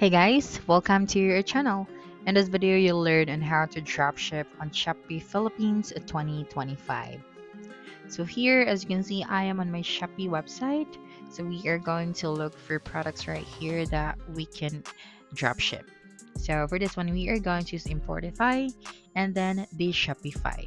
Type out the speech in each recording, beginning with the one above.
Hey guys, welcome to your channel. In this video, you'll learn on how to dropship on Shopee Philippines 2025. So here, as you can see, I am on my Shopee website. So we are going to look for products right here that we can dropship. So for this one, we are going to use Importify and then the Shopify.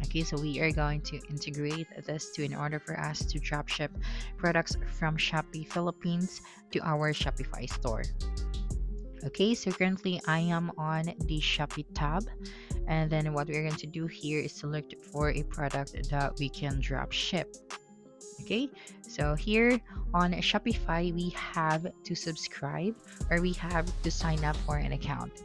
Okay, so we are going to integrate this to in order for us to dropship products from Shopee Philippines to our Shopify store. Okay, so currently I am on the Shopee tab, and then what we're going to do here is to look for a product that we can drop ship. Okay, so here on Shopify, we have to subscribe or we have to sign up for an account.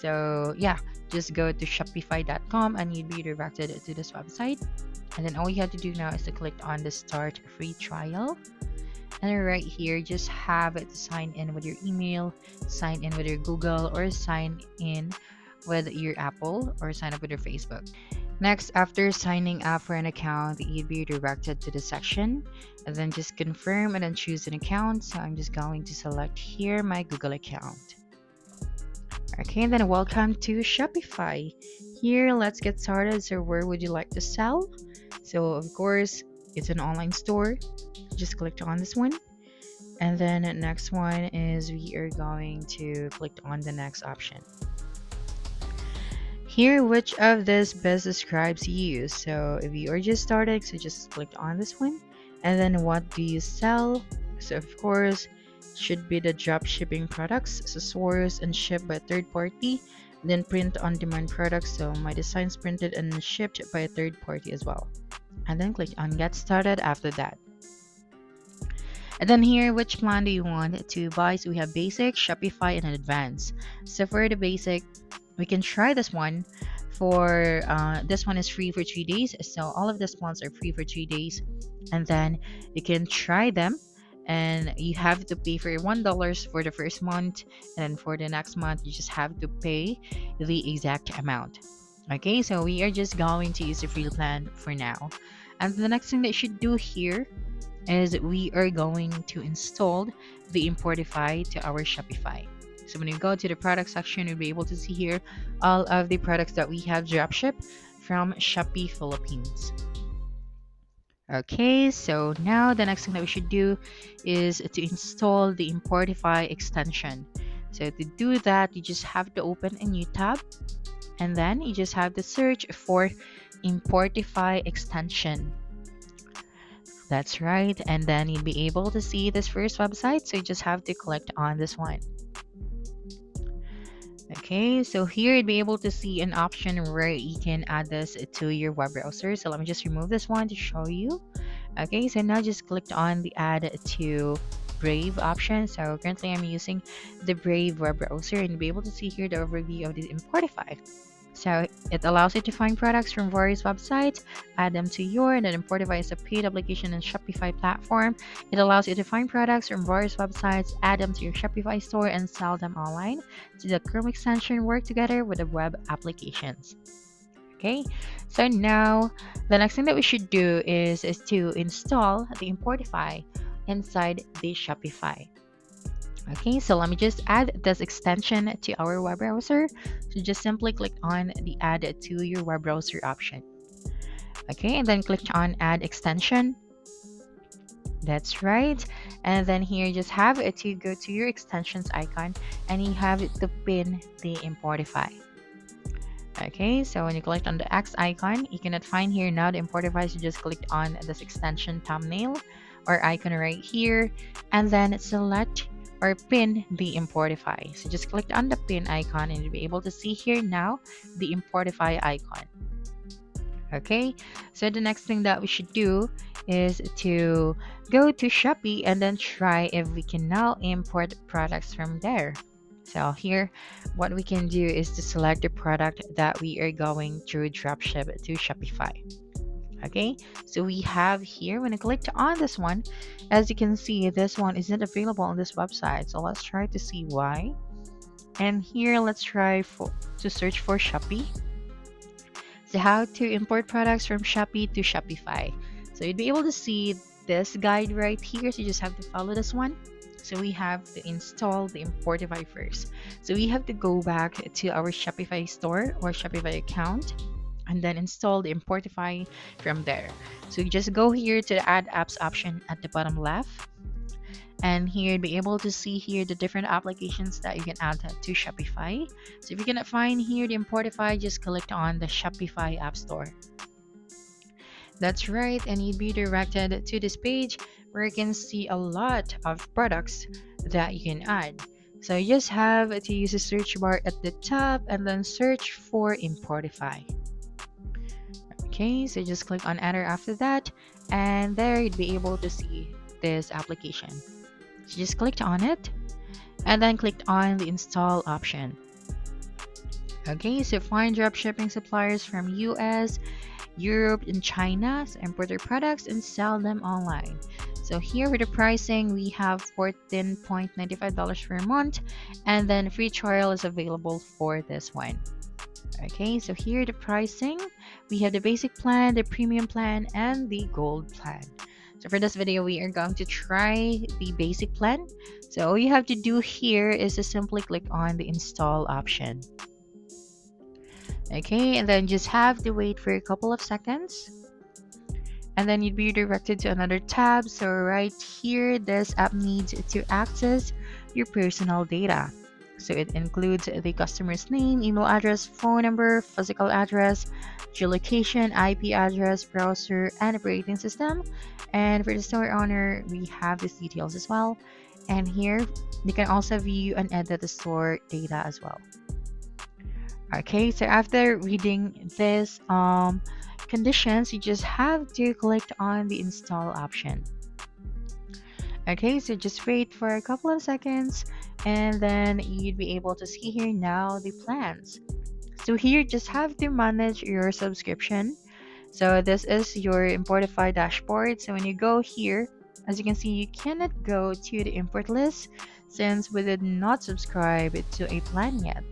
So, yeah, just go to shopify.com and you'll be directed to this website. And then all you have to do now is to click on the start free trial, and then right here just have it sign in with your email, sign in with your Google, or sign in with your Apple, or sign up with your Facebook. Next, after signing up for an account, you'd be directed to the section and then just confirm and then choose an account. So I'm just going to select here my Google account. Okay, and then welcome to Shopify. Here, let's get started. So where would you like to sell? So of course, it's an online store. Just click on this one, and then next one is we are going to click on the next option. Here, which of this best describes you? So if you are just starting, so just click on this one, and then what do you sell? So of course, should be the drop shipping products, accessories, and shipped by third party. Then print on demand products, so my designs printed and shipped by a third party as well. And then click on get started after that. And then here, which plan do you want to buy? So we have basic, Shopify, and advanced. So for the basic, we can try this one. For this one is free for 3 days. So all of these plans are free for 3 days, and then you can try them. And you have to pay for $1 for the first month, and then for the next month, you just have to pay the exact amount. Okay, so we are just going to use the free plan for now. And the next thing that you should do here is we are going to install the Importify to our Shopify. So when you go to the product section, you'll be able to see here all of the products that we have dropship from Shopee Philippines. Okay, so now the next thing that we should do is to install the Importify extension. So to do that, you just have to open a new tab, and then you just have to search for Importify extension. That's right, and then you'll be able to see this first website, so you just have to click on this one. Okay, so here you'll be able to see an option where you can add this to your web browser. So let me just remove this one to show you. Okay, so now just click on the add to Brave option. So currently I'm using the Brave web browser, and you'll be able to see here the overview of the Importify. So it allows you to find products from various websites, add them to your, and then Importify is a paid application and Shopify platform. It allows you to find products from various websites, add them to your Shopify store, and sell them online. So the Chrome extension work together with the web applications. Okay, so now the next thing that we should do is to install the Importify inside the Shopify. Okay, so let me just add this extension to our web browser. So just simply click on the add to your web browser option. Okay, and then click on add extension. That's right. And then here just have it to go to your extensions icon, and you have to pin the Importify. Okay, so when you click on the X icon, you cannot find here now the Importify, so just click on this extension thumbnail or icon right here, and then select or pin the Importify. So just click on the pin icon, and you'll be able to see here now the Importify icon. Okay, so the next thing that we should do is to go to Shopee and then try if we can now import products from there. So here, what we can do is to select the product that we are going to dropship to Shopify. Okay, so we have here, when I clicked on this one, as you can see, this one isn't available on this website. So let's try to see why. And here, let's try to search for Shopee. So how to import products from Shopee to Shopify. So you'd be able to see this guide right here. So you just have to follow this one. So we have to install the Importify first. So we have to go back to our Shopify store or Shopify account and then install the Importify from there. So you just go here to the add apps option at the bottom left, and here you'll be able to see here the different applications that you can add to Shopify. So if you cannot find here the Importify, just click on the Shopify App Store. That's right, and you'd be directed to this page where you can see a lot of products that you can add. So you just have to use the search bar at the top and then search for Importify. Okay, so just click on enter after that, and there you'd be able to see this application. So just click on it and then click on the install option. Okay, so find dropshipping suppliers from US, Europe, and China, so import their products and sell them online. So here with the pricing, we have $14.95 per month, and then free trial is available for this one. Okay, so here the pricing, we have the basic plan, the premium plan, and the gold plan. So for this video, we are going to try the basic plan. So all you have to do here is to simply click on the install option. Okay, and then just have to wait for a couple of seconds. And then you'd be redirected to another tab. So right here, this app needs to access your personal data. So it includes the customer's name, email address, phone number, physical address, geolocation, IP address, browser, and operating system. And for the store owner, we have these details as well. And here, you can also view and edit the store data as well. Okay, so after reading this conditions, you just have to click on the install option. Okay, so just wait for a couple of seconds, and then you'd be able to see here now the plans. So here, just have to manage your subscription. So this is your Importify dashboard. So when you go here, as you can see, you cannot go to the import list since we did not subscribe to a plan yet.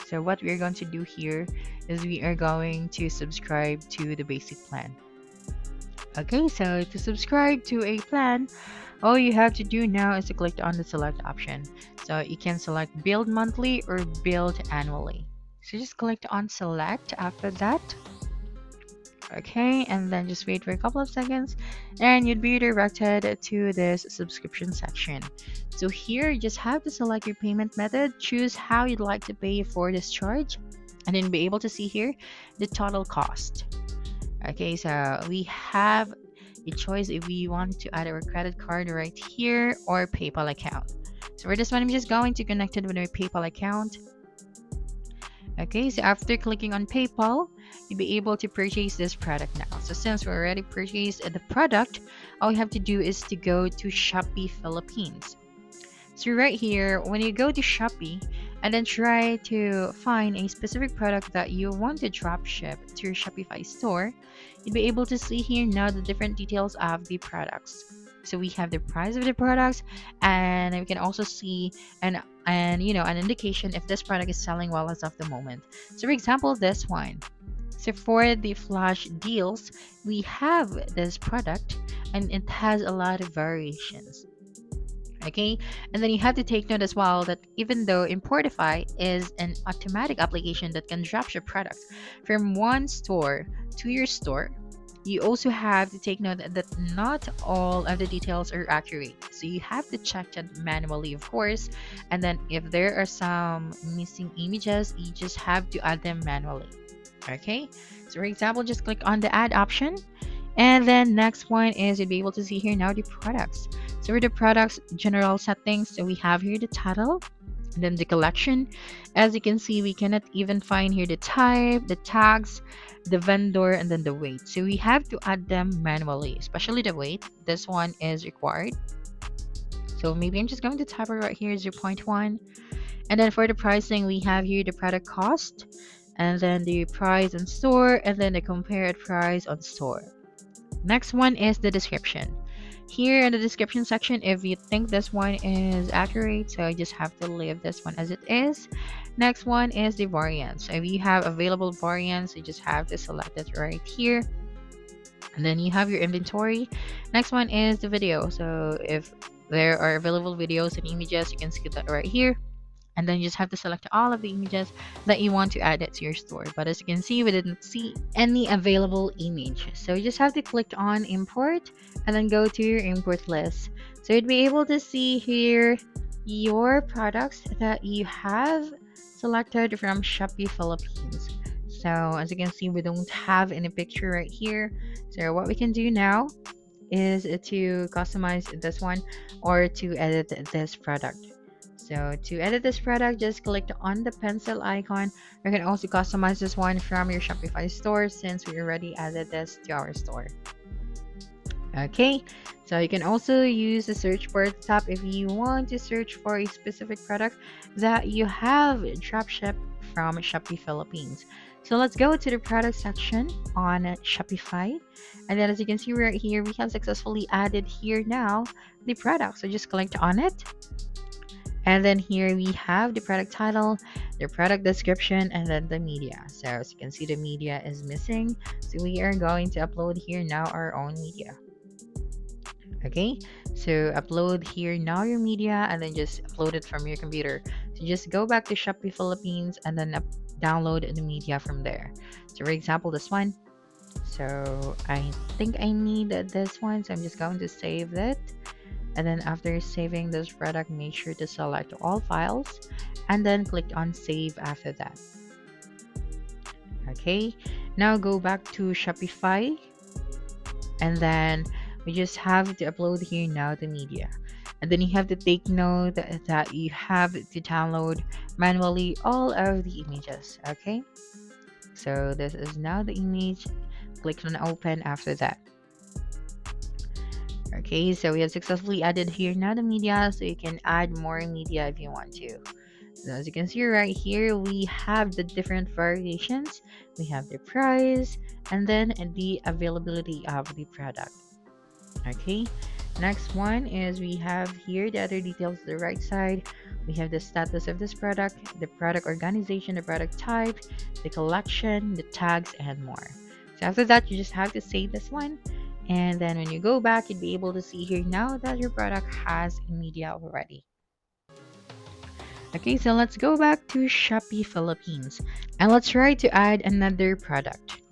So what we're going to do here is we are going to subscribe to the basic plan. Okay, so to subscribe to a plan, all you have to do now is to click on the select option. So you can select build monthly or build annually. So just click on select after that. Okay, and then just wait for a couple of seconds and you'd be directed to this subscription section. So here you just have to select your payment method, choose how you'd like to pay for this charge, and then be able to see here the total cost. Okay, so we have a choice if we want to add our credit card right here or PayPal account. So for this one, I'm just going to connect it with my PayPal account. Okay, so after clicking on PayPal, you'll be able to purchase this product now. So since we already purchased the product, all you have to do is to go to Shopee Philippines. So right here, when you go to Shopee and then try to find a specific product that you want to drop ship to your Shopify store, you'll be able to see here now the different details of the products. So we have the price of the products, and we can also see an indication if this product is selling well as of the moment. So for example, this one. So for the flash deals, we have this product and it has a lot of variations. Okay, and then you have to take note as well that even though Importify is an automatic application that can dropship products from one store to your store, you also have to take note that not all of the details are accurate. So you have to check that manually, of course. And then if there are some missing images, you just have to add them manually. Okay, so for example, just click on the add option. And then next one is you'll be able to see here now the products. So for the products general settings, so we have here the title, and then the collection. As you can see, we cannot even find here the type, the tags, the vendor, and then the weight. So we have to add them manually, especially the weight. This one is required. So maybe I'm just going to type it right here, 0.1. And then for the pricing, we have here the product cost, and then the price on store, and then the compared price on store. Next one is the description. Here in the description section, if you think this one is accurate, so you just have to leave this one as it is. Next one is the variants. So if you have available variants, you just have to select it right here. And then you have your inventory. Next one is the video. So if There are available videos and images. You can see that right here. And then you just have to select all of the images that you want to add it to your store. But as you can see, we didn't see any available image. So you just have to click on import and then go to your import list. So you'd be able to see here your products that you have selected from Shopee Philippines. So as you can see, we don't have any picture right here. So what we can do now is to customize this one or to edit this product. So to edit this product, just click on the pencil icon. You can also customize this one from your Shopify store since we already added this to our store. Okay, so you can also use the search bar at the top if you want to search for a specific product that you have dropship from Shopee Philippines. So let's go to the product section on Shopify. And then as you can see right here, we have successfully added here now the product. So just click on it. And then here we have the product title, the product description, and then the media. So as you can see, the media is missing. So we are going to upload here now our own media. Okay, so upload here now your media and then just upload it from your computer. So just go back to Shopee Philippines and then download the media from there. So for example, this one. So I think I need this one, so I'm just going to save it. And then after saving this product, make sure to select all files and then click on save after that. Okay, now go back to Shopify and then we just have to upload here now the media. And then you have to take note that you have to download manually all of the images. Okay, so this is now the image. Click on open after that. Okay, so we have successfully added here now the media, so you can add more media if you want to. So as you can see right here, we have the different variations. We have the price and then the availability of the product. Okay, next one is we have here the other details to the right side. We have the status of this product, the product organization, the product type, the collection, the tags, and more. So after that, you just have to save this one. And then when you go back, you'd be able to see here now that your product has a media already. Okay, so let's go back to Shopee Philippines and let's try to add another product.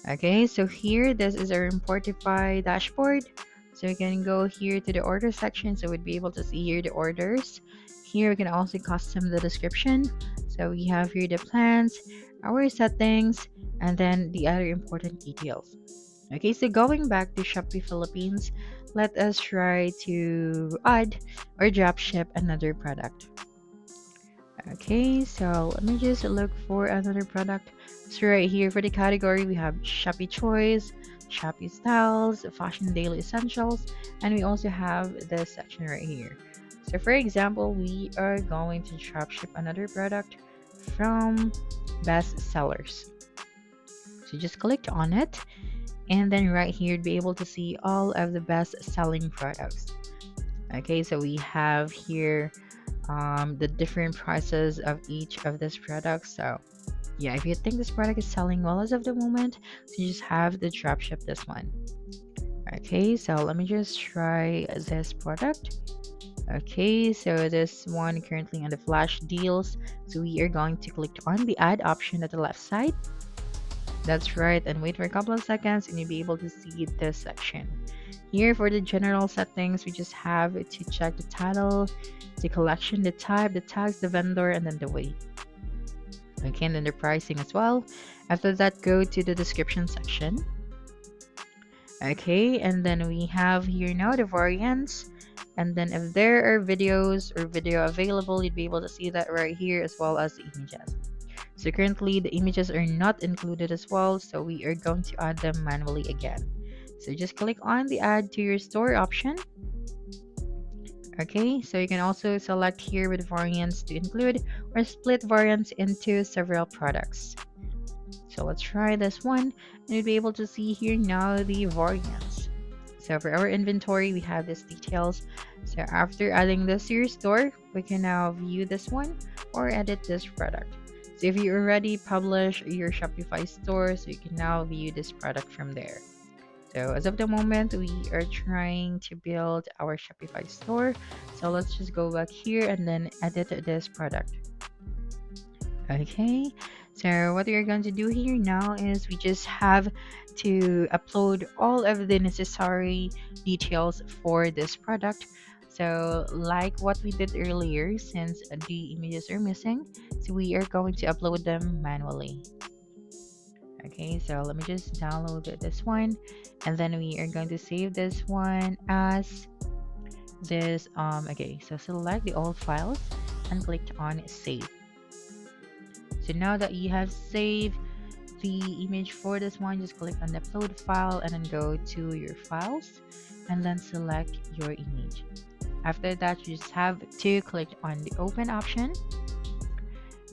Okay, so here, this is our Importify dashboard. So you can go here to the order section. So we'd be able to see here the orders. Here we can also custom the description. So we have here the plans, our settings, and then the other important details. Okay, so going back to Shopee Philippines, let us try to add or dropship another product. Okay, so let me just look for another product. So right here for the category, we have Shopee Choice, Shopee Styles, Fashion Daily Essentials, and we also have this section right here. So for example, we are going to dropship another product from Best Sellers. So just click on it, and then right here, you'd be able to see all of the best selling products. Okay, so we have here the different prices of each of this product. So yeah, if you think this product is selling well as of the moment, so you just have to dropship this one. Okay, so let me just try this product. Okay, so this one currently on the flash deals, so we are going to click on the add option at the left side. That's right, and wait for a couple of seconds and you'll be able to see this section. Here for the general settings, we just have to check the title, the collection, the type, the tags, the vendor, and then the weight. Okay, and then the pricing as well. After that, go to the description section. Okay, and then we have here now the variants. And then if there are videos or video available, you'd be able to see that right here as well as the images. So currently the images are not included as well, so we are going to add them manually again. So just click on the add to your store option. Okay, so you can also select here with variants to include or split variants into several products. So let's try this one, and you'll be able to see here now the variants. So for our inventory, we have these details. So after adding this to your store, we can now view this one or edit this product. So if you already publish your Shopify store, so you can now view this product from there. So as of the moment, we are trying to build our Shopify store. So let's just go back here and then edit this product. Okay, so what we're going to do here now is we just have to upload all of the necessary details for this product. So like what we did earlier, since the images are missing, so we are going to upload them manually. Okay, so let me just download this one, and then we are going to save this one as this. Okay, so select the old files and click on save. So now that you have saved the image for this one, just click on the upload file and then go to your files and then select your image. After that, you just have to click on the open option.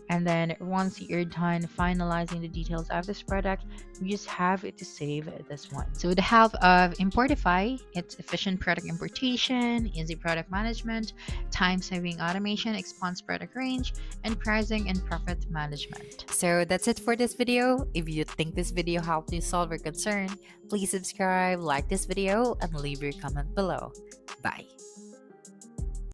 And then once you're done finalizing the details of this product, you just have to save this one. So with the help of Importify, it's efficient product importation, easy product management, time-saving automation, expands product range, and pricing and profit management. So that's it for this video. If you think this video helped you solve your concern, please subscribe, like this video, and leave your comment below. Bye.